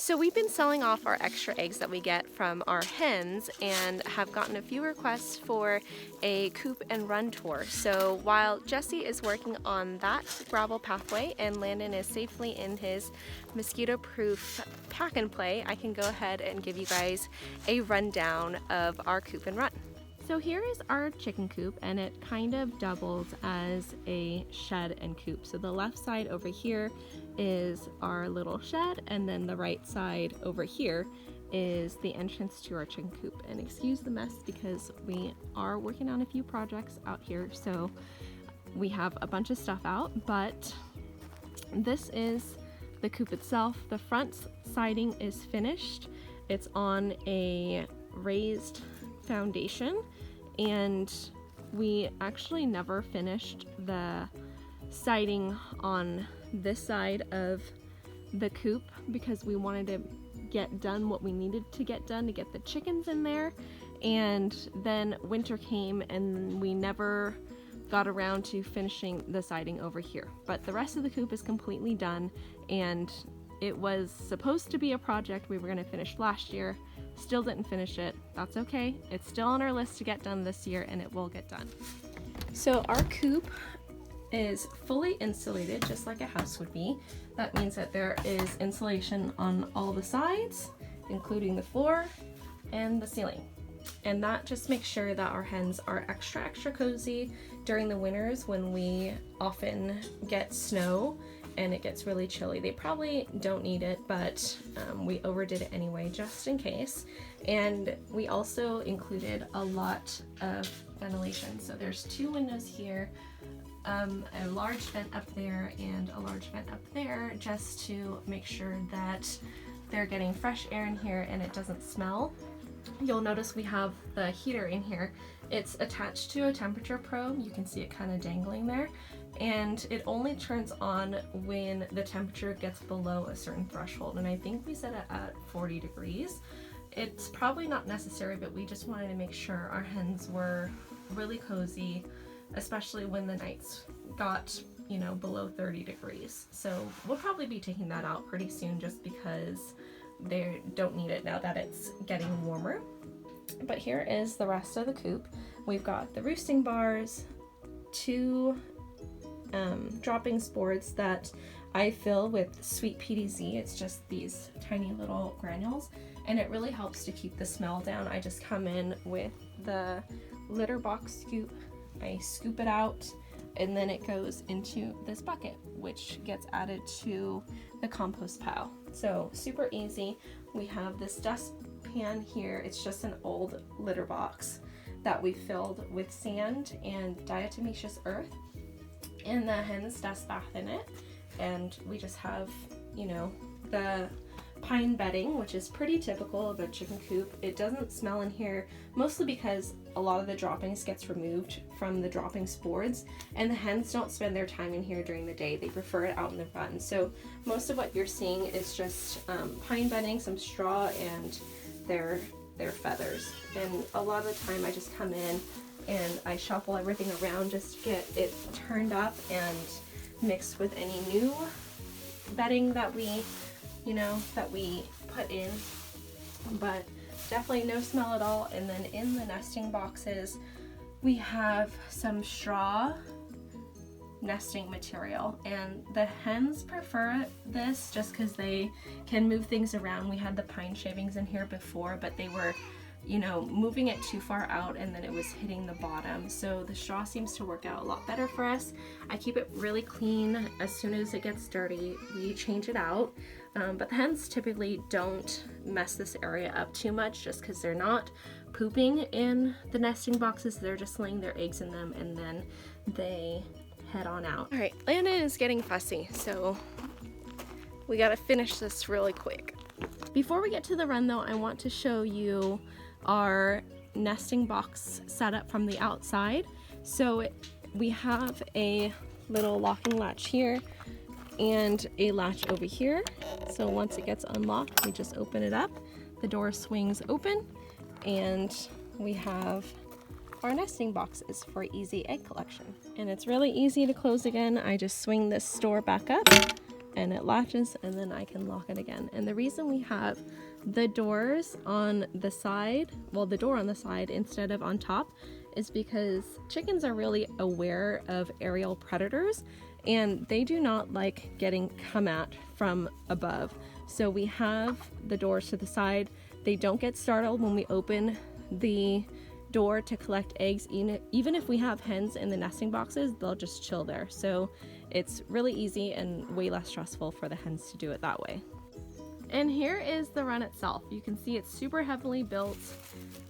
So we've been selling off our extra eggs that we get from our hens and have gotten a few requests for a coop and run tour. So while Jesse is working on that gravel pathway and Landon is safely in his mosquito-proof pack and play, I can go ahead and give you guys a rundown of our coop and run. So here is our chicken coop, and it kind of doubles as a shed and coop. So the left side over here is our little shed, and then the right side over here is the entrance to our chicken coop. And excuse the mess because we are working on a few projects out here, so we have a bunch of stuff out, but this is the coop itself. The front siding is finished. It's on a raised foundation, and we actually never finished the siding on this side of the coop because we wanted to get done what we needed to get done to get the chickens in there, and then winter came and we never got around to finishing the siding over here. But the rest of the coop is completely done, and it was supposed to be a project we were going to finish last year. Still didn't finish it. That's okay. It's still on our list to get done this year, and it will get done. So our coop is fully insulated, just like a house would be. That means that there is insulation on all the sides, including the floor and the ceiling. And that just makes sure that our hens are extra cozy during the winters when we often get snow and it gets really chilly. They probably don't need it, but we overdid it anyway, just in case. And we also included a lot of ventilation. So there's 2 windows here, a large vent up there and a large vent up there, just to make sure that they're getting fresh air in here and it doesn't smell. You'll notice we have the heater in here. It's attached to a temperature probe. You can see it kind of dangling there, and it only turns on when the temperature gets below a certain threshold, and I think we set it at 40 degrees. It's probably not necessary, but we just wanted to make sure our hens were really cozy, especially when the nights got, you know, below 30 degrees. So we'll probably be taking that out pretty soon just because they don't need it now that it's getting warmer. But here is the rest of the coop. We've got the roosting bars, 2 droppings boards that I fill with sweet PDZ. It's just these tiny little granules, and it really helps to keep the smell down. I just come in with the litter box scoop, I scoop it out, and then it goes into this bucket, which gets added to the compost pile. So super easy. We have this dustpan here. It's just an old litter box that we filled with sand and diatomaceous earth, and the hens dust bath in it. And we just have, you know, the pine bedding, which is pretty typical of a chicken coop. It doesn't smell in here, mostly because a lot of the droppings gets removed from the droppings boards, and the hens don't spend their time in here during the day. They prefer it out in the run. So most of what you're seeing is just pine bedding, some straw, and their feathers. And a lot of the time I just come in and I shuffle everything around just to get it turned up and mixed with any new bedding that we put in, but definitely no smell at all. And then in the nesting boxes we have some straw nesting material, and the hens prefer this just because they can move things around. We had the pine shavings in here before, but they were, you know, moving it too far out and then it was hitting the bottom. So the straw seems to work out a lot better for us. I keep it really clean. As soon as it gets dirty, we change it out. But the hens typically don't mess this area up too much just because they're not pooping in the nesting boxes. They're just laying their eggs in them and then they head on out. All right, Landon is getting fussy, so we gotta finish this really quick. Before we get to the run though, I want to show you our nesting box setup from the outside. So we have a little locking latch here and a latch over here. So once it gets unlocked, we just open it up, the door swings open, and we have our nesting boxes for easy egg collection. And it's really easy to close again. I just swing this door back up and it latches, and then I can lock it again. And the reason we have the doors on the side, well, the door on the side instead of on top, is because chickens are really aware of aerial predators and they do not like getting come at from above. So we have the doors to the side. They don't get startled when we open the door to collect eggs. Even if we have hens in the nesting boxes, they'll just chill there. So it's really easy and way less stressful for the hens to do it that way. And here is the run itself. You can see it's super heavily built,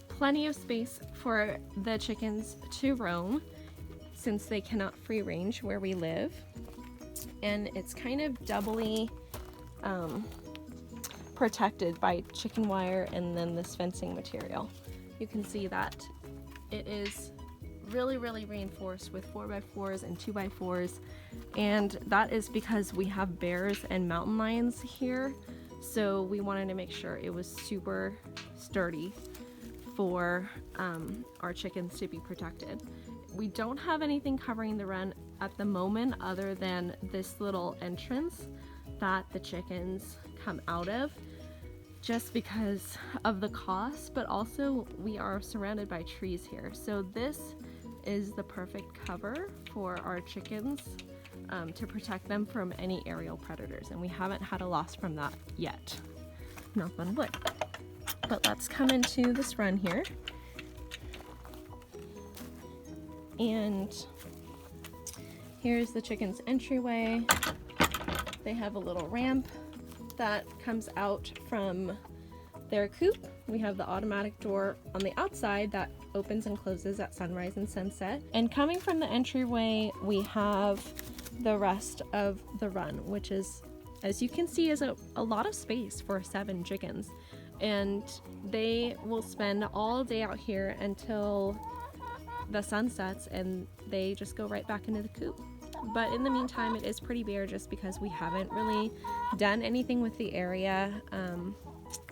plenty of space for the chickens to roam since they cannot free range where we live. And it's kind of doubly protected by chicken wire and then this fencing material. You can see that it is really reinforced with 4x4s and 2x4s, and that is because we have bears and mountain lions here, so we wanted to make sure it was super sturdy for our chickens to be protected. We don't have anything covering the run at the moment other than this little entrance that the chickens come out of, just because of the cost, but also we are surrounded by trees here. So this is the perfect cover for our chickens to protect them from any aerial predators, and we haven't had a loss from that yet, knock on wood. But let's come into this run here. And here's the chickens' entryway. They have a little ramp that comes out from their coop. We have the automatic door on the outside that opens and closes at sunrise and sunset. And coming from the entryway, we have the rest of the run, which is, as you can see, is a lot of space for 7 chickens. And they will spend all day out here until the sun sets, and they just go right back into the coop. But in the meantime, it is pretty bare just because we haven't really done anything with the area.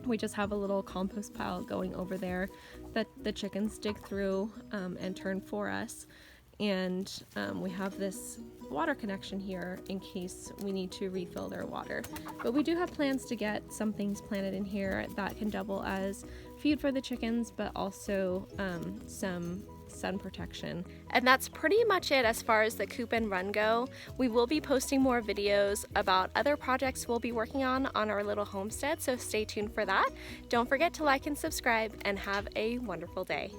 We just have a little compost pile going over there that the chickens dig through and turn for us. And we have this water connection here in case we need to refill their water. But we do have plans to get some things planted in here that can double as feed for the chickens, but also some sun protection. And that's pretty much it as far as the coop and run go. We will be posting more videos about other projects we'll be working on our little homestead, so stay tuned for that. Don't forget to like and subscribe, and have a wonderful day.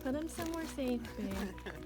Put them somewhere safe, babe.